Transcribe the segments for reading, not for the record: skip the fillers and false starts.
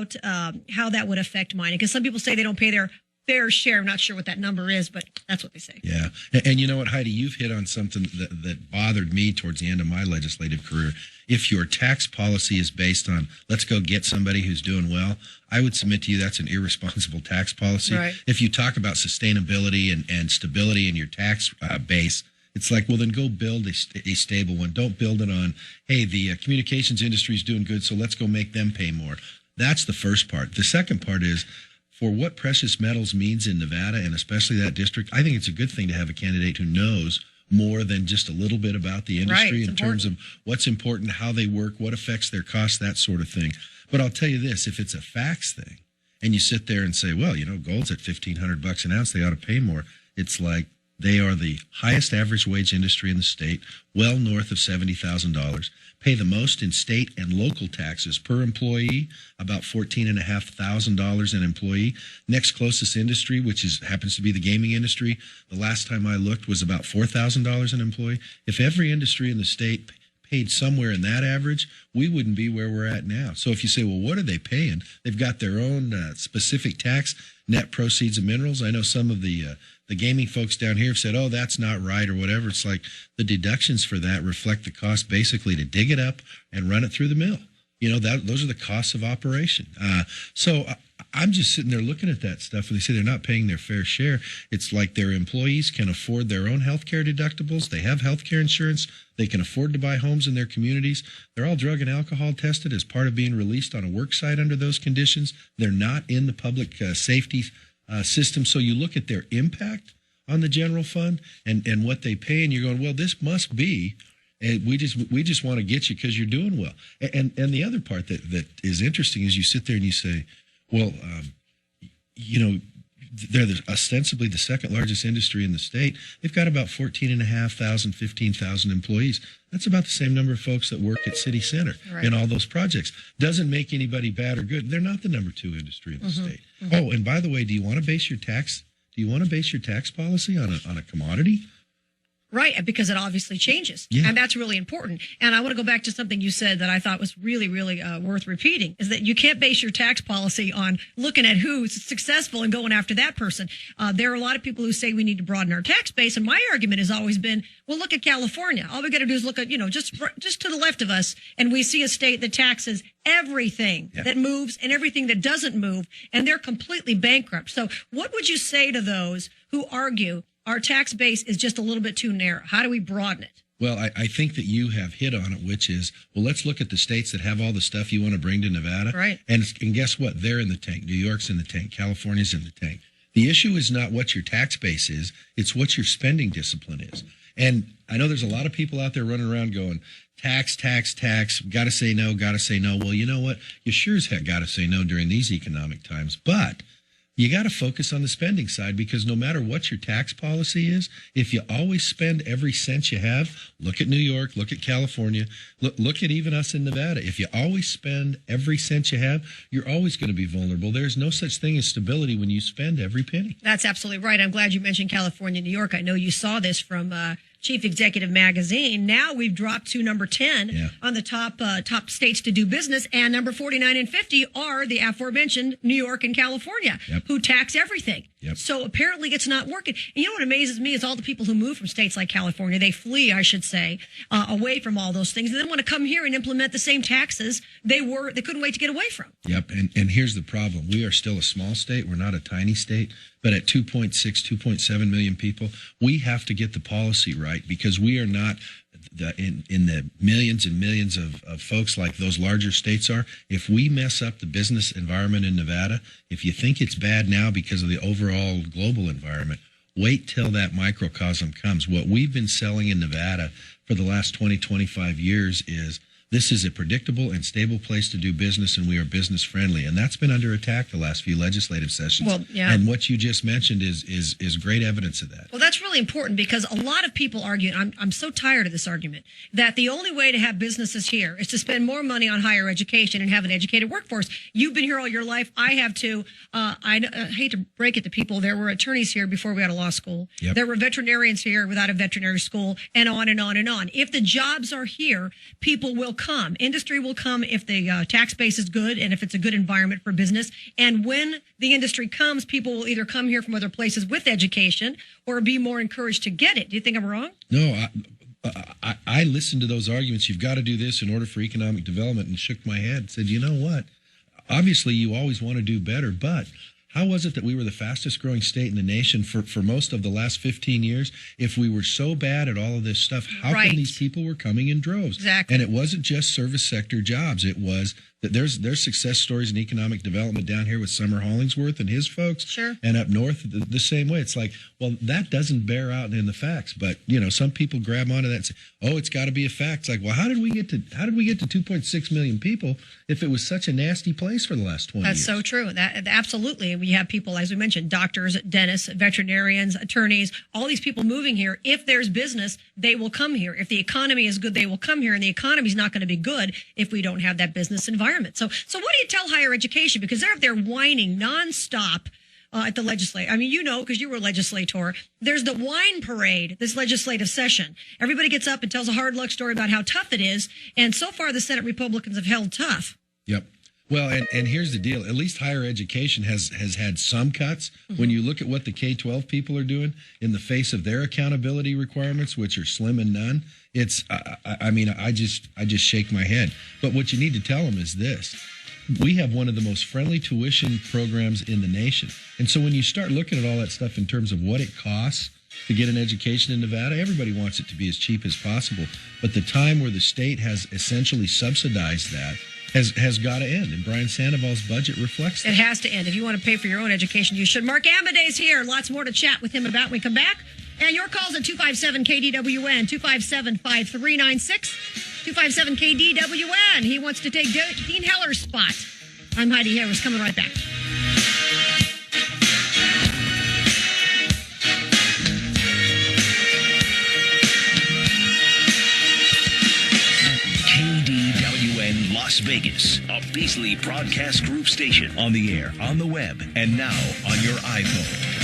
about how that would affect mining? Because some people say they don't pay their fair share. I'm not sure what that number is, but that's what they say. Yeah. And you know what, Heidi, you've hit on something that bothered me towards the end of my legislative career. If your tax policy is based on, let's go get somebody who's doing well, I would submit to you that's an irresponsible tax policy. Right. If you talk about sustainability and stability in your tax base, it's like, well, then go build a stable one. Don't build it on, hey, the communications industry is doing good, so let's go make them pay more. That's the first part. The second part is, for what precious metals means in Nevada, and especially that district, I think it's a good thing to have a candidate who knows more than just a little bit about the industry in terms of what's important, how they work, what affects their costs, that sort of thing. But I'll tell you this, if it's a facts thing, and you sit there and say, well, gold's at $1,500 an ounce, they ought to pay more. It's like they are the highest average wage industry in the state, well north of $70,000, pay the most in state and local taxes per employee, about $14,500 an employee. Next closest industry, which happens to be the gaming industry, the last time I looked was about $4,000 an employee. If every industry in the state paid somewhere in that average, we wouldn't be where we're at now. So if you say, well, what are they paying? They've got their own specific tax, net proceeds of minerals. I know some of the gaming folks down here have said, oh, that's not right or whatever. It's like the deductions for that reflect the cost basically to dig it up and run it through the mill. Those are the costs of operation. So I'm just sitting there looking at that stuff, and they say they're not paying their fair share. It's like their employees can afford their own health care deductibles. They have health care insurance. They can afford to buy homes in their communities. They're all drug and alcohol tested as part of being released on a work site under those conditions. They're not in the public safety system. So you look at their impact on the general fund and what they pay, and you're going, well, this must be, and we just want to get you because you're doing well. And the other part that is interesting is you sit there and you say, well, they're ostensibly the second largest industry in the state. They've got about 14,500, 15,000 employees. That's about the same number of folks that work at City Center in all those projects. Doesn't make anybody bad or good. They're not the number 2 industry in the state. Mm-hmm. Oh, and by the way, do you want to base your tax policy on a commodity? Right, because it obviously changes. Yeah. And that's really important. And I want to go back to something you said that I thought was really, really worth repeating, is that you can't base your tax policy on looking at who's successful and going after that person. There are a lot of people who say we need to broaden our tax base. And my argument has always been, well, look at California. All we got to do is look at, just to the left of us, and we see a state that taxes everything that moves and everything that doesn't move, and they're completely bankrupt. So what would you say to those who argue our tax base is just a little bit too narrow? How do we broaden it? Well, I think that you have hit on it, which is, well, let's look at the states that have all the stuff you want to bring to Nevada. Right. And guess what? They're in the tank. New York's in the tank. California's in the tank. The issue is not what your tax base is. It's what your spending discipline is. And I know there's a lot of people out there running around going, tax, got to say no, got to say no. Well, you know what? You sure as heck got to say no during these economic times. But you got to focus on the spending side, because no matter what your tax policy is, if you always spend every cent you have, look at New York, look at California, look at even us in Nevada. If you always spend every cent you have, you're always going to be vulnerable. There's no such thing as stability when you spend every penny. That's absolutely right. I'm glad you mentioned California and New York. I know you saw this from Chief Executive Magazine. Now we've dropped to number 10 on the top states to do business, and number 49 and 50 are the aforementioned New York and California, who tax everything. So apparently it's not working. And you know what amazes me is all the people who move from states like California, they flee, I should say, away from all those things, and then want to come here and implement the same taxes they couldn't wait to get away from. And here's the problem. We are still a small state. We're not a tiny state. But at 2.6, 2.7 million people, we have to get the policy right, because we are not in the millions and millions of folks like those larger states are. If we mess up the business environment in Nevada, if you think it's bad now because of the overall global environment, wait till that microcosm comes. What we've been selling in Nevada for the last 20, 25 years is this is a predictable and stable place to do business, and we are business friendly. And that's been under attack the last few legislative sessions. Well, yeah. And what you just mentioned is great evidence of that. Well, that's really important, because a lot of people argue, and I'm so tired of this argument, that the only way to have businesses here is to spend more money on higher education and have an educated workforce. You've been here all your life. I have too. I hate to break it to people. There were attorneys here before we had a law school. There were veterinarians here without a veterinary school, and on and on and on. If the jobs are here, people will come. Industry will come if the tax base is good and if it's a good environment for business. And when the industry comes, people will either come here from other places with education or be more encouraged to get it. Do you think I'm wrong? No, I listened to those arguments. You've got to do this in order for economic development, and shook my head and said, you know what? Obviously, you always want to do better, but how was it that we were the fastest growing state in the nation for most of the last 15 years? If we were so bad at all of this stuff, how come these people were coming in droves? Exactly. And it wasn't just service sector jobs. It was that there's success stories in economic development down here with Summer Hollingsworth and his folks. Sure. And up north the same way. It's like, well, that doesn't bear out in the facts. But, some people grab onto that and say, oh, it's got to be a fact. It's like, well, how did we get to 2.6 million people if it was such a nasty place for the last 20 years? That's so true. That absolutely. We have people, as we mentioned, doctors, dentists, veterinarians, attorneys, all these people moving here. If there's business, they will come here. If the economy is good, they will come here. And the economy is not going to be good if we don't have that business environment. So what do you tell higher education? Because they're up there whining nonstop at the legislature. I mean, because you were a legislator. There's the wine parade this legislative session. Everybody gets up and tells a hard luck story about how tough it is. And so far, the Senate Republicans have held tough. Yep. Well, and here's the deal. At least higher education has had some cuts. When you look at what the K-12 people are doing in the face of their accountability requirements, which are slim and none, it's, I just shake my head. But what you need to tell them is this. We have one of the most friendly tuition programs in the nation. And so when you start looking at all that stuff in terms of what it costs to get an education in Nevada, everybody wants it to be as cheap as possible. But the time where the state has essentially subsidized that has got to end, and Brian Sandoval's budget reflects that. It has to end. If you want to pay for your own education, you should. Mark Amodei's here. Lots more to chat with him about when we come back. And your calls at 257-KDWN, 257-5396, 257-KDWN. He wants to take Dean Heller's spot. I'm Heidi Harris, coming right back. KDWN Las Vegas, a Beasley Broadcast Group station, on the air, on the web, and now on your iPhone.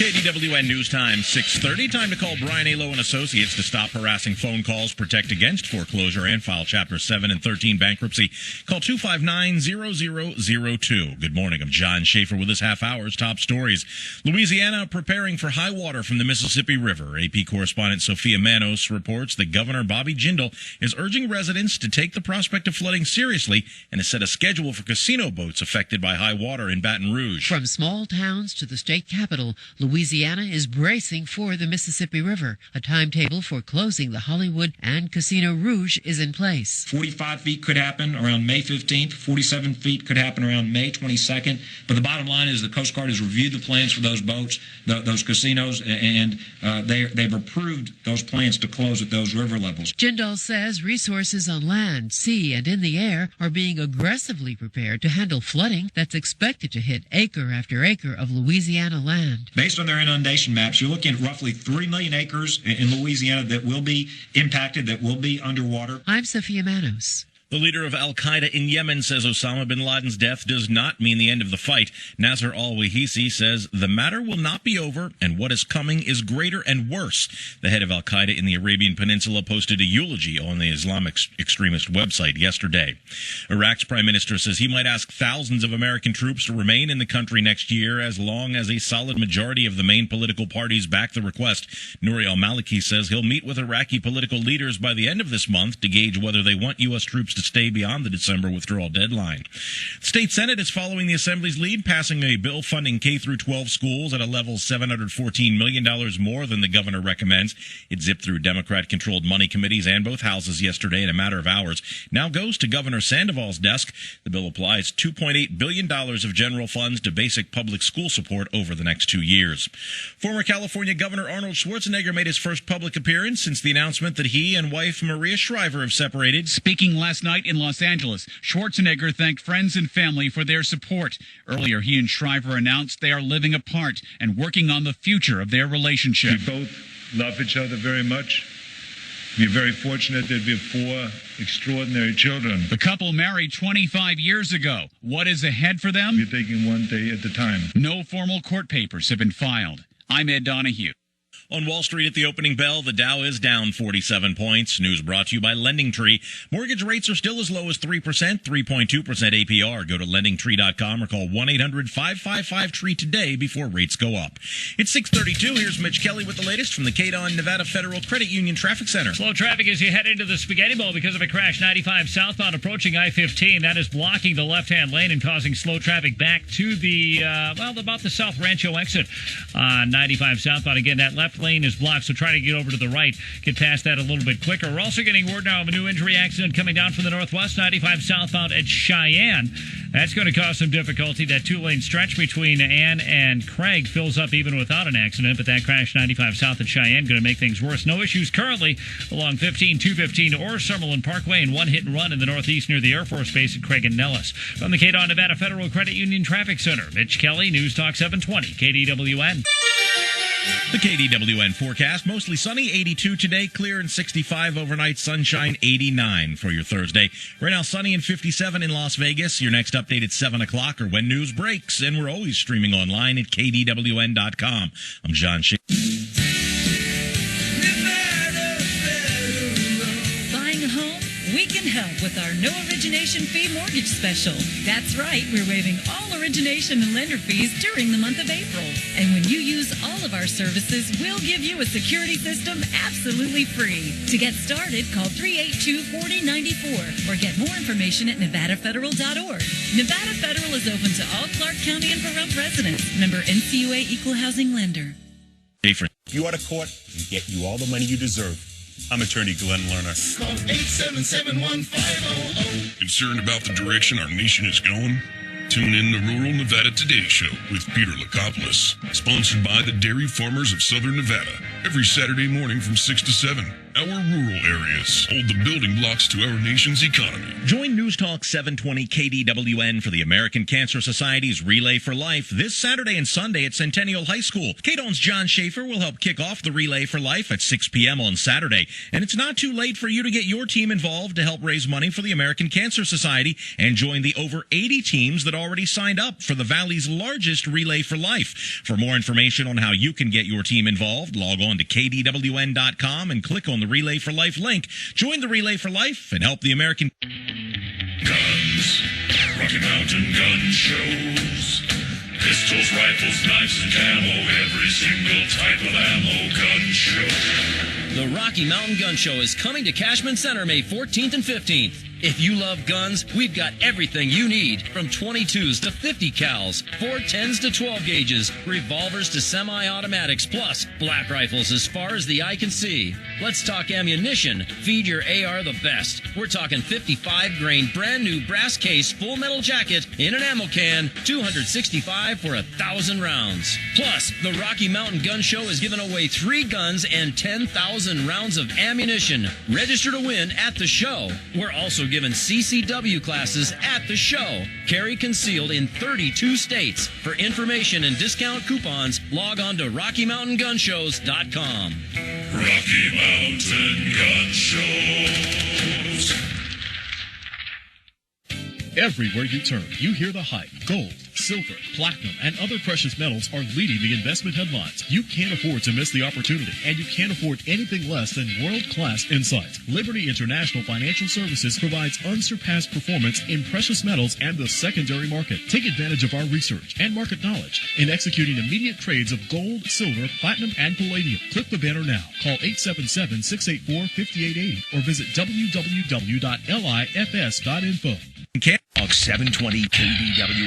KDWN News Time, 6:30. Time to call Brian A. Lowe and Associates to stop harassing phone calls, protect against foreclosure, and file Chapter 7 and 13 bankruptcy. Call 259-0002. Good morning. I'm John Schaefer with this half hour's top stories. Louisiana preparing for high water from the Mississippi River. AP correspondent Sophia Manos reports that Governor Bobby Jindal is urging residents to take the prospect of flooding seriously and has set a schedule for casino boats affected by high water in Baton Rouge. From small towns to the state capital, Louisiana is bracing for the Mississippi River. A timetable for closing the Hollywood and Casino Rouge is in place. 45 feet could happen around May 15th. 47 feet could happen around May 22nd. But the bottom line is the Coast Guard has reviewed the plans for those boats, those casinos, and they've approved those plans to close at those river levels. Jindal says resources on land, sea, and in the air are being aggressively prepared to handle flooding that's expected to hit acre after acre of Louisiana land. Based on their inundation maps, you're looking at roughly 3 million acres in Louisiana that will be impacted, that will be underwater. I'm Sophia Manos. The leader of al-Qaeda in Yemen says Osama bin Laden's death does not mean the end of the fight. Nasser al-Wahisi says the matter will not be over and what is coming is greater and worse. The head of al-Qaeda in the Arabian Peninsula posted a eulogy on the Islamic extremist website yesterday. Iraq's prime minister says he might ask thousands of American troops to remain in the country next year as long as a solid majority of the main political parties back the request. Nouri al-Maliki says he'll meet with Iraqi political leaders by the end of this month to gauge whether they want U.S. troops to stay beyond the December withdrawal deadline. The state Senate is following the Assembly's lead, passing a bill funding K-12 schools at a level $714 million more than the governor recommends. It zipped through Democrat-controlled money committees and both houses yesterday in a matter of hours. Now goes to Governor Sandoval's desk. The bill applies $2.8 billion of general funds to basic public school support over the next 2 years. Former California Governor Arnold Schwarzenegger made his first public appearance since the announcement that he and wife Maria Shriver have separated. Speaking last night in Los Angeles, Schwarzenegger thanked friends and family for their support. Earlier, he and Shriver announced they are living apart and working on the future of their relationship. We both love each other very much. We're very fortunate that we have 4 extraordinary children. The couple married 25 years ago. What is ahead for them? We're taking one day at a time. No formal court papers have been filed. I'm Ed Donahue. On Wall Street at the opening bell, the Dow is down 47 points. News brought to you by LendingTree. Mortgage rates are still as low as 3%, 3.2% APR. Go to LendingTree.com or call 1-800-555-TREE today before rates go up. It's 6:32. Here's Mitch Kelly with the latest from the KDWN Nevada Federal Credit Union Traffic Center. Slow traffic as you head into the Spaghetti Bowl because of a crash 95 southbound approaching I-15. That is blocking the left-hand lane and causing slow traffic back to the, about the South Rancho exit on 95 southbound. Again, that left lane is blocked, so try to get over to the right, get past that a little bit quicker. We're also getting word now of a new injury accident coming down from the northwest, 95 southbound at Cheyenne. That's going to cause some difficulty. That two-lane stretch between Ann and Craig fills up even without an accident, but that crash 95 south at Cheyenne going to make things worse. No issues currently along 15, 215 or Summerlin Parkway, and one hit and run in the northeast near the Air Force Base at Craig and Nellis. From the KDWN Nevada Federal Credit Union Traffic Center, Mitch Kelly, News Talk 720, KDWN. The KDWN forecast, mostly sunny, 82 today, clear and 65 overnight, sunshine, 89 for your Thursday. Right now, sunny and 57 in Las Vegas. Your next update at 7 o'clock or when news breaks. And we're always streaming online at KDWN.com. I'm John Shea. Buying a home? We can help with our no origination fee mortgage special. That's right, we're waiving all origination and lender fees during the month of April. And when you use all of our services, we'll give you a security system absolutely free. To get started, call 382-4094 or get more information at nevadafederal.org. Nevada Federal is open to all Clark County and Pahrump residents. Member NCUA Equal Housing Lender. If you are the court, we get you all the money you deserve. I'm attorney Glenn Lerner. Call 877-1500. Concerned about the direction our nation is going? Tune in to Rural Nevada Today Show with Peter Lakopoulos, sponsored by the Dairy Farmers of Southern Nevada, every Saturday morning from 6 to 7. Our rural areas hold the building blocks to our nation's economy. Join News Talk 720 KDWN for the American Cancer Society's Relay for Life this Saturday and Sunday at Centennial High School. KDWN's John Schaefer will help kick off the Relay for Life at 6 p.m. on Saturday. And it's not too late for you to get your team involved to help raise money for the American Cancer Society and join the over 80 teams that already signed up for the Valley's largest Relay for Life. For more information on how you can get your team involved, log on to KDWN.com and click on the Relay for Life link. Join the Relay for Life and help the American... Guns. Rocky Mountain gun shows. Pistols, rifles, knives, and ammo. Every single type of ammo gun show. The Rocky Mountain Gun Show is coming to Cashman Center May 14th and 15th. If you love guns, we've got everything you need, from 22s to 50 cals, 410s to 12 gauges, revolvers to semi-automatics, plus black rifles as far as the eye can see. Let's talk ammunition. Feed your AR the best. We're talking 55 grain, brand new brass case, full metal jacket in an ammo can, 265 for 1,000 rounds. Plus, the Rocky Mountain Gun Show is giving away 3 guns and 10,000 rounds of ammunition. Register to win at the show. We're also given CCW classes at the show. Carry concealed in 32 states. For information and discount coupons, log on to RockyMountainGunshows.com. Rocky Mountain Gun Shows. Everywhere you turn, you hear the hype. Gold, silver, platinum, and other precious metals are leading the investment headlines. You can't afford to miss the opportunity, and you can't afford anything less than world-class insights. Liberty International Financial Services provides unsurpassed performance in precious metals and the secondary market. Take advantage of our research and market knowledge in executing immediate trades of gold, silver, platinum, and palladium. Click the banner now. Call 877-684-5880 or visit www.lifs.info. 720 KDW.